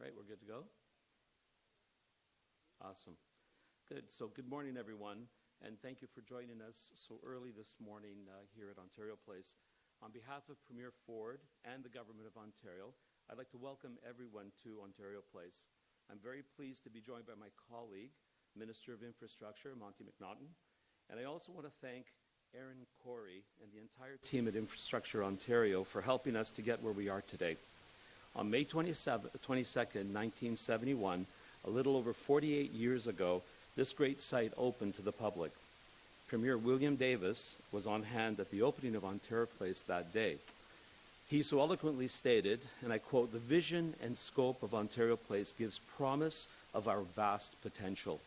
Right, we're good to go? Awesome. Good. So good morning, everyone, and thank you for joining us so early this morning here at Ontario Place. On behalf of Premier Ford and the Government of Ontario, I'd like to welcome everyone to Ontario Place. I'm very pleased to be joined by my colleague, Minister of Infrastructure, Monty McNaughton, and I also want to thank Aaron Corey and the entire team at Infrastructure Ontario for helping us to get where we are today. On May 22nd, 1971, a little over 48 years ago, this great site opened to the public. Premier William Davis was on hand at the opening of Ontario Place that day. He so eloquently stated, and I quote, "The vision and scope of Ontario Place gives promise of our vast potential."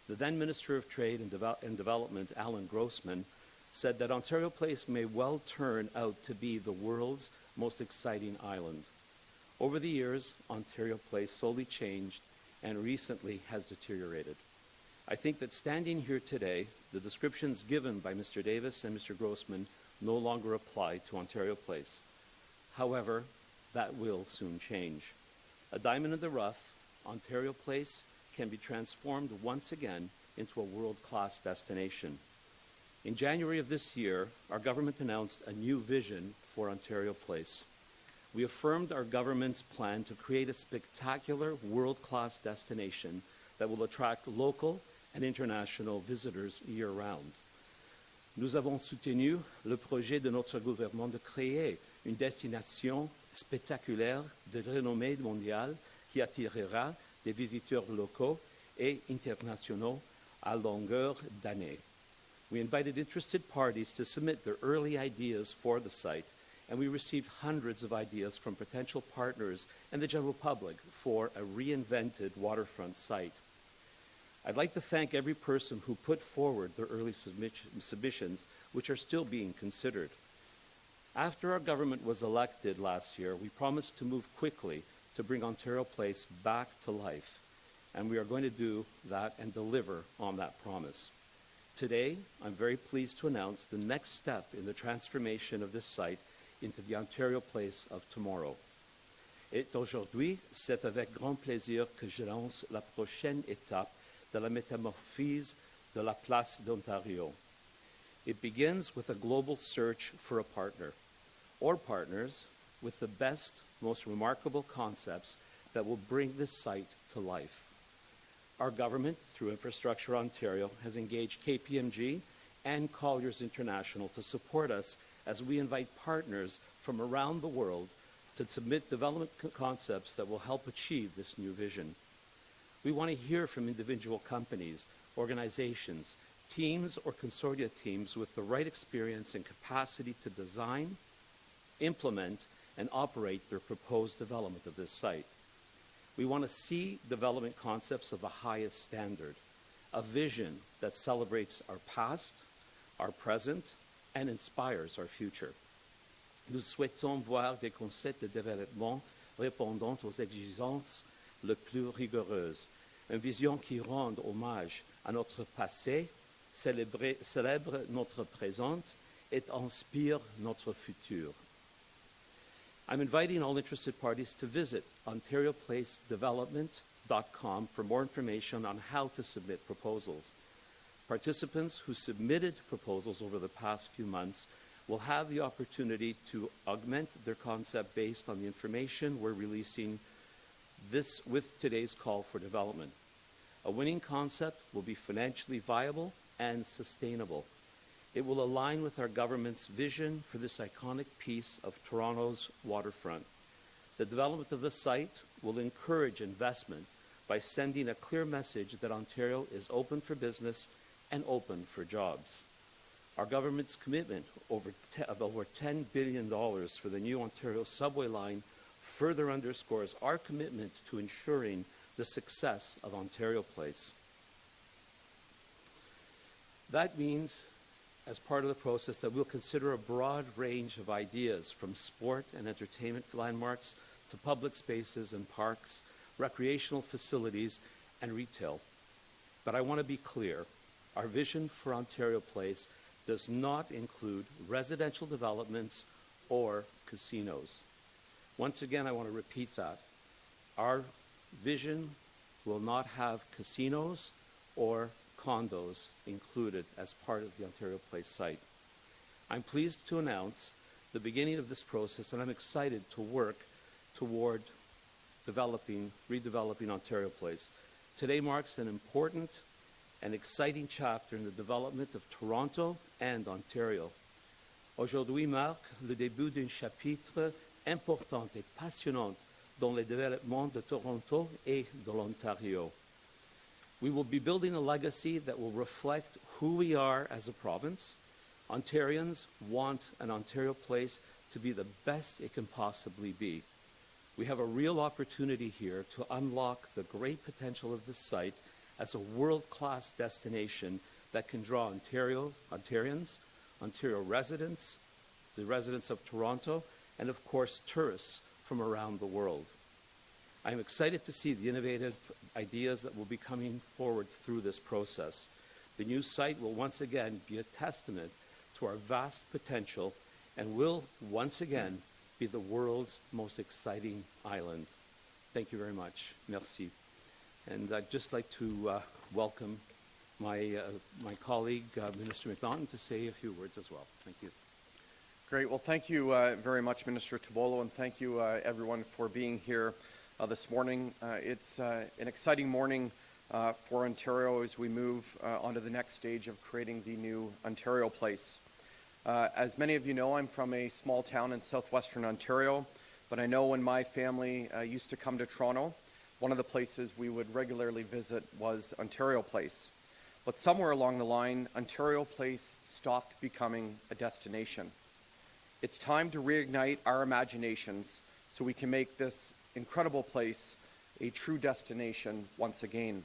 The then Minister of Trade and Development, Alan Grossman, said that Ontario Place may well turn out to be the world's most exciting island. Over the years, Ontario Place slowly changed and recently has deteriorated. I think that standing here today, the descriptions given by Mr. Davis and Mr. Grossman no longer apply to Ontario Place. However, that will soon change. A diamond in the rough, Ontario Place can be transformed once again into a world-class destination. In January of this year, our government announced a new vision for Ontario Place. We affirmed our government's plan to create a spectacular world-class destination that will attract local and international visitors year-round. Nous avons soutenu le projet de notre gouvernement de créer une destination spectaculaire de renommée mondiale qui attirera des visiteurs locaux et internationaux à longueur d'année. We invited interested parties to submit their early ideas for the site, and we received hundreds of ideas from potential partners and the general public for a reinvented waterfront site. I'd like to thank every person who put forward their early submissions, which are still being considered. After our government was elected last year, we promised to move quickly to bring Ontario Place back to life, and we are going to do that and deliver on that promise. Today, I'm very pleased to announce the next step in the transformation of this site into the Ontario Place of tomorrow. Et aujourd'hui, c'est avec grand plaisir que je lance la prochaine étape de la métamorphose de la Place d'Ontario. It begins with a global search for a partner, or partners with the best, most remarkable concepts that will bring this site to life. Our government, through Infrastructure Ontario, has engaged KPMG and Colliers International to support us as we invite partners from around the world to submit development concepts that will help achieve this new vision. We want to hear from individual companies, organizations, teams or consortia teams with the right experience and capacity to design, implement, and operate their proposed development of this site. We want to see development concepts of the highest standard, a vision that celebrates our past, our present, and inspires our future. Nous souhaitons voir des concepts de développement répondant aux exigences les plus rigoureuses, une vision qui rende hommage à notre passé, célèbre notre présent et inspire notre futur. I'm inviting all interested parties to visit ontarioplacedevelopment.com for more information on how to submit proposals. Participants who submitted proposals over the past few months will have the opportunity to augment their concept based on the information we're releasing this with today's call for development. A winning concept will be financially viable and sustainable. It will align with our government's vision for this iconic piece of Toronto's waterfront. The development of the site will encourage investment by sending a clear message that Ontario is open for business and open for jobs. Our government's commitment of over $10 billion for the new Ontario subway line further underscores our commitment to ensuring the success of Ontario Place. That means, as part of the process, that we'll consider a broad range of ideas, from sport and entertainment landmarks to public spaces and parks, recreational facilities, and retail. But I want to be clear, our vision for Ontario Place does not include residential developments or casinos. Once again, I want to repeat that. Our Vision will not have casinos or condos included as part of the Ontario Place site. I'm pleased to announce the beginning of this process, and I'm excited to work toward redeveloping Ontario Place. Today marks an important and exciting chapter in the development of Toronto and Ontario. Aujourd'hui marque le début d'un chapitre important et passionnant dans le développement de Toronto et de l'Ontario. We will be building a legacy that will reflect who we are as a province. Ontarians want an Ontario Place to be the best it can possibly be. We have a real opportunity here to unlock the great potential of this site as a world-class destination that can draw Ontarians, Ontario residents, the residents of Toronto, and of course tourists from around the world. I am excited to see the innovative ideas that will be coming forward through this process. The new site will once again be a testament to our vast potential and will once again be the world's most exciting island. Thank you very much. Merci. And I'd just like to welcome my colleague, Minister McNaughton, to say a few words as well. Thank you. Great. Well, thank you very much, Minister Tibollo, and thank you, everyone, for being here this morning. It's an exciting morning for Ontario as we move on to the next stage of creating the new Ontario Place. As many of you know, I'm from a small town in southwestern Ontario, but I know when my family used to come to Toronto, one of the places we would regularly visit was Ontario Place. But somewhere along the line, Ontario Place stopped becoming a destination. It's time to reignite our imaginations so we can make this incredible place a true destination once again.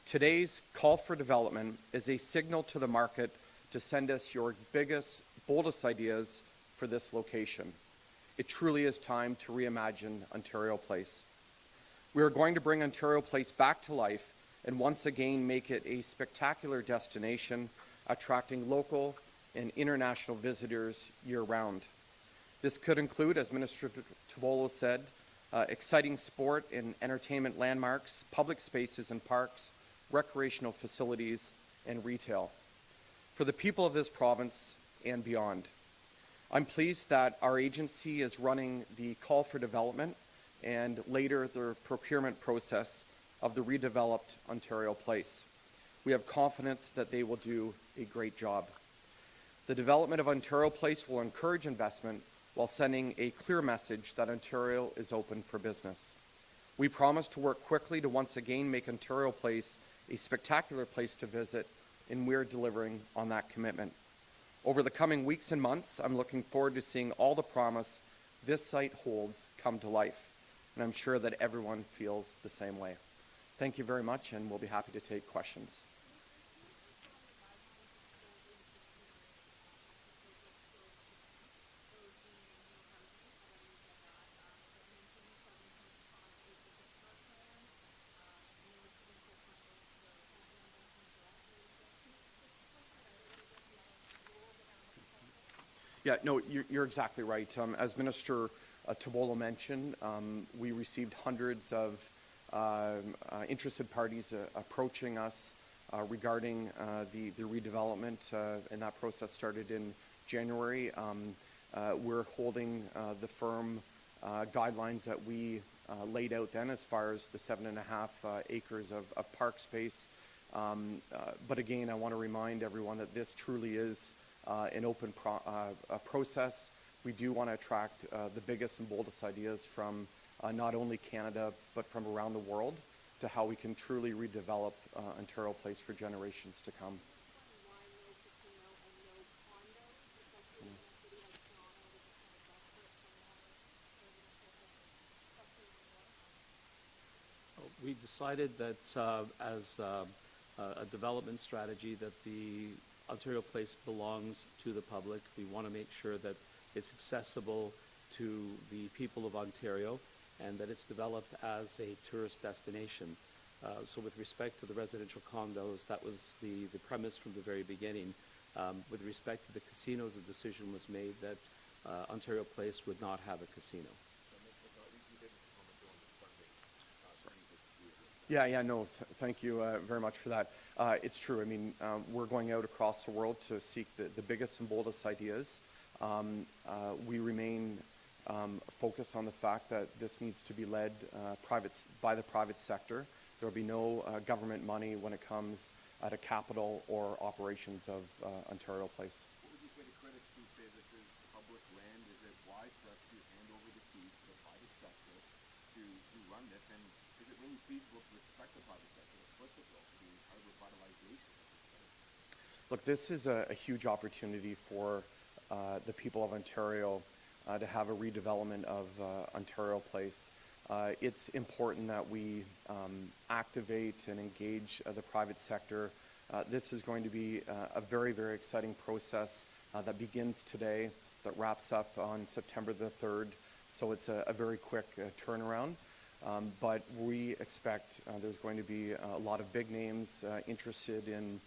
Today's call for development is a signal to the market to send us your biggest, boldest ideas for this location. It truly is time to reimagine Ontario Place. We are going to bring Ontario Place back to life and once again make it a spectacular destination, attracting local and international visitors year-round. This could include, as Minister Tibollo said, exciting sport and entertainment landmarks, public spaces and parks, recreational facilities, and retail for the people of this province and beyond. I'm pleased that our agency is running the call for development and later the procurement process of the redeveloped Ontario Place. We have confidence that they will do a great job. The development of Ontario Place will encourage investment while sending a clear message that Ontario is open for business. We promise to work quickly to once again make Ontario Place a spectacular place to visit, and we're delivering on that commitment. Over the coming weeks and months, I'm looking forward to seeing all the promise this site holds come to life, and I'm sure that everyone feels the same way. Thank you very much, and we'll be happy to take questions. Yeah, no, you're exactly right. As Minister Tibollo mentioned, we received hundreds of interested parties approaching us regarding the redevelopment, and that process started in January. We're holding the firm guidelines that we laid out then as far as the 7.5 acres of park space. But again, I want to remind everyone that this truly is an open process. We do want to attract the biggest and boldest ideas from not only Canada, but from around the world to how we can truly redevelop Ontario Place for generations to come. We decided that as a development strategy that the Ontario Place belongs to the public. We want to make sure that it's accessible to the people of Ontario and that it's developed as a tourist destination. So with respect to the residential condos, that was the premise from the very beginning. With respect to the casinos, the decision was made that Ontario Place would not have a casino. Yeah, no, thank you very much for that. It's true. I mean, we're going out across the world to seek the biggest and boldest ideas. We remain focused on the fact that this needs to be led by the private sector. There will be no government money when it comes to capital or operations of Ontario Place. What would you say to critics who say this is public land? Is it wise for us to hand over the keys to the private sector to run this? And is it really feasible to respect the private sector? What's the goal? The entire revitalization of this place? Look, this is a huge opportunity for the people of Ontario to have a redevelopment of Ontario Place. It's important that we activate and engage the private sector. This is going to be a very, very exciting process that begins today, that wraps up on September the 3rd. So it's a very quick turnaround. But we expect there's going to be a lot of big names interested in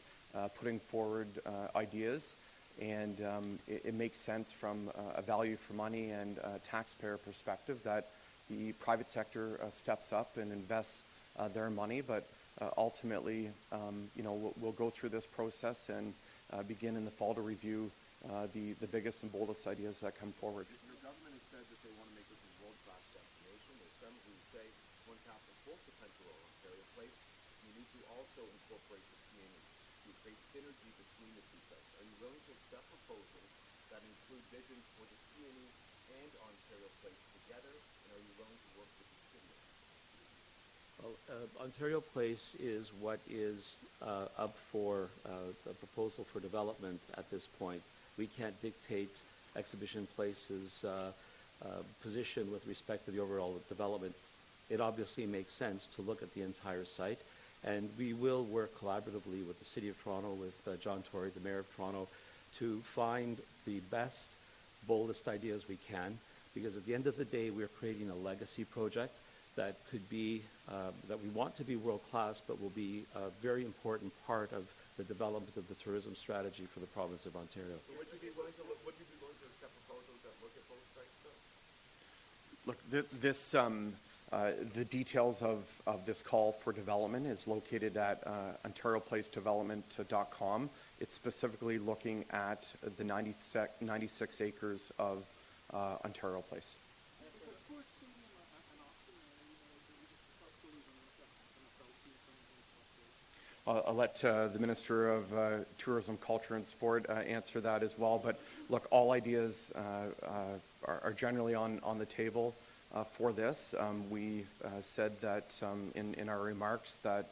putting forward ideas. And it makes sense from a value for money and taxpayer perspective that the private sector steps up and invests their money. But ultimately, we'll go through this process and begin in the fall to review the biggest and boldest ideas that come forward. Your government has said that they want to make this a world-class destination. There's some who say one half the full potential of Ontario Place, you need to also incorporate the CNE to create synergy between the two sites. Are you willing to accept proposals that include visions for the CNE and Ontario Place together, and are you willing to work with the city? Well, Ontario Place is what is up for the proposal for development at this point. We can't dictate Exhibition Place's position with respect to the overall development. It obviously makes sense to look at the entire site, and we will work collaboratively with the City of Toronto, with John Tory, the Mayor of Toronto, to find the best, boldest ideas we can, because at the end of the day, we're creating a legacy project that could be, that we want to be world-class, but will be a very important part of the development of the tourism strategy for the province of Ontario. So would you be willing to accept proposals that look at both sites, though? Look, the details of this call for development is located at ontarioplacedevelopment.com. It's specifically looking at the 96 acres of Ontario Place. I'll let the Minister of Tourism, Culture and Sport answer that as well. But look, all ideas are generally on the table for this. We said that in our remarks that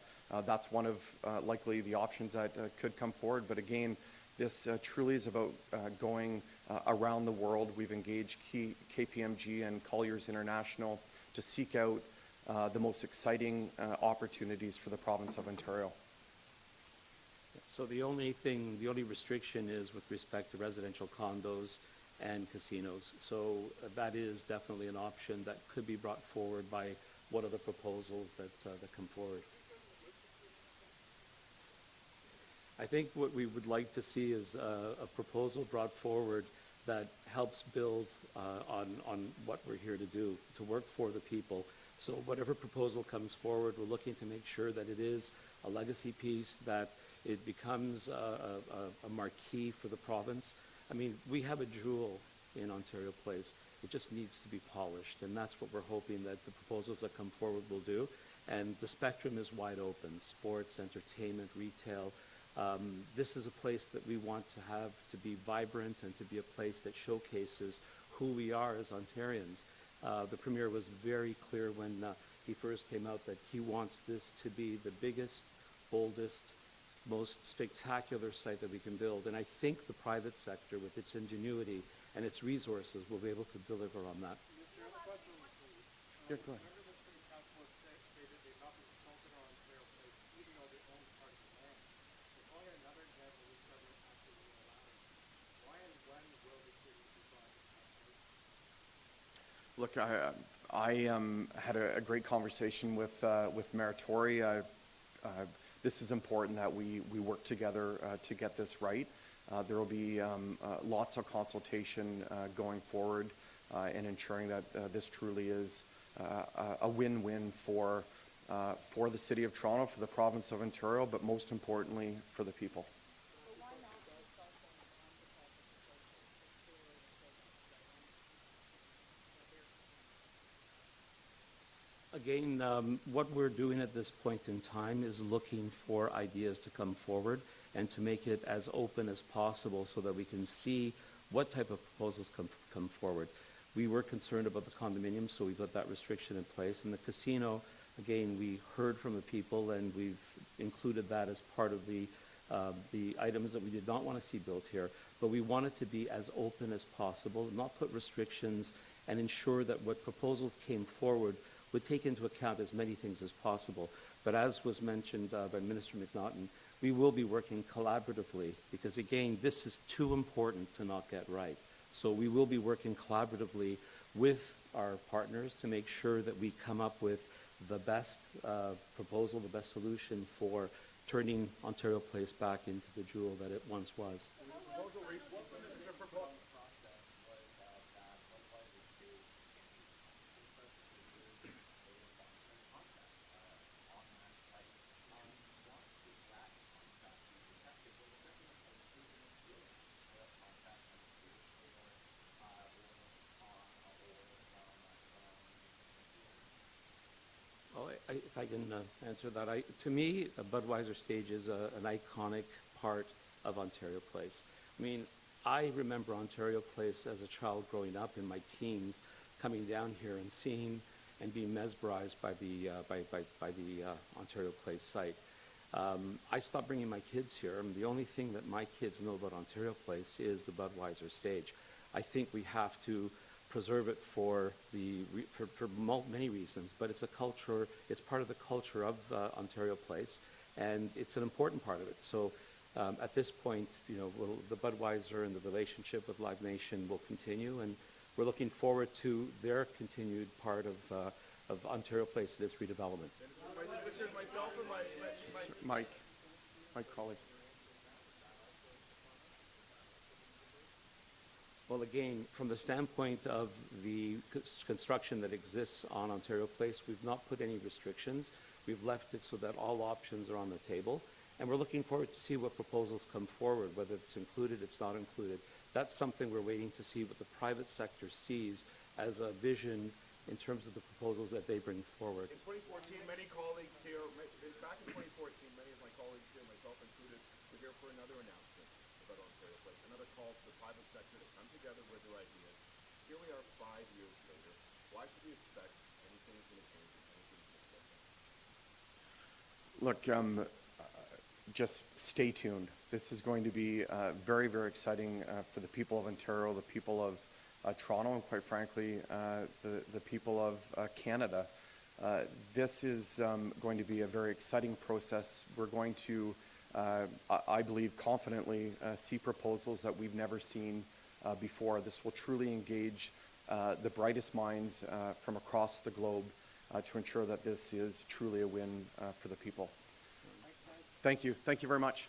that's one of likely the options that could come forward. But again, this truly is about going around the world. We've engaged KPMG and Colliers International to seek out the most exciting opportunities for the province of Ontario. So the only restriction is with respect to residential condos and casinos. So that is definitely an option that could be brought forward by one of the proposals that come forward. I think what we would like to see is a proposal brought forward that helps build on what we're here to do, to work for the people. So whatever proposal comes forward, we're looking to make sure that it is a legacy piece, that it becomes a marquee for the province. I mean, we have a jewel in Ontario Place. It just needs to be polished, and that's what we're hoping that the proposals that come forward will do. And the spectrum is wide open: sports, entertainment, retail. This is a place that we want to have to be vibrant and to be a place that showcases who we are as Ontarians. The Premier was very clear when he first came out that he wants this to be the biggest, boldest, most spectacular site that we can build. And I think the private sector, with its ingenuity and its resources, will be able to deliver on that. Yeah, go ahead. Look, I had a great conversation with Mayor Tory. This is important that we work together to get this right. There will be lots of consultation going forward and ensuring that this truly is a win-win for for the City of Toronto, for the province of Ontario, but most importantly, for the people. Again, what we're doing at this point in time is looking for ideas to come forward and to make it as open as possible so that we can see what type of proposals come forward. We were concerned about the condominiums, so we put that restriction in place. And the casino, again, we heard from the people, and we've included that as part of the items that we did not want to see built here. But we want it to be as open as possible, not put restrictions, and ensure that what proposals came forward would take into account as many things as possible. But as was mentioned by Minister McNaughton, we will be working collaboratively because, again, this is too important to not get right. So we will be working collaboratively with our partners to make sure that we come up with the best proposal, the best solution for turning Ontario Place back into the jewel that it once was. Well, if I can answer that, to me, a Budweiser stage is an iconic part of Ontario Place. I mean, I remember Ontario Place as a child growing up in my teens, coming down here and seeing and being mesmerized by the Ontario Place site. I stopped bringing my kids here, and the only thing that my kids know about Ontario Place is the Budweiser stage. I think we have to preserve it for many reasons, but it's a culture, it's part of the culture of Ontario Place, and it's an important part of it. So at this point, you know, the Budweiser and the relationship with Live Nation will continue, and we're looking forward to their continued part of Ontario Place and its redevelopment. My colleague. Well, again, from the standpoint of the construction that exists on Ontario Place, we've not put any restrictions. We've left it so that all options are on the table. And we're looking forward to see what proposals come forward, whether it's included, it's not included. That's something we're waiting to see what the private sector sees as a vision in terms of the proposals that they bring forward. In 2014, many colleagues here, back in 2014, many of my colleagues here, myself included, were here for another announcement about Ontario Place, another call to the private sector to come together with their ideas. Here we are 5 years later. Why should we expect anything is going to change and anything is going to get better? Look, just stay tuned. This is going to be very, very exciting for the people of Ontario, the people of Toronto, and quite frankly, the people of Canada. This is going to be a very exciting process. We're going to, I believe, confidently see proposals that we've never seen before. This will truly engage the brightest minds from across the globe to ensure that this is truly a win for the people. Thank you. Thank you very much.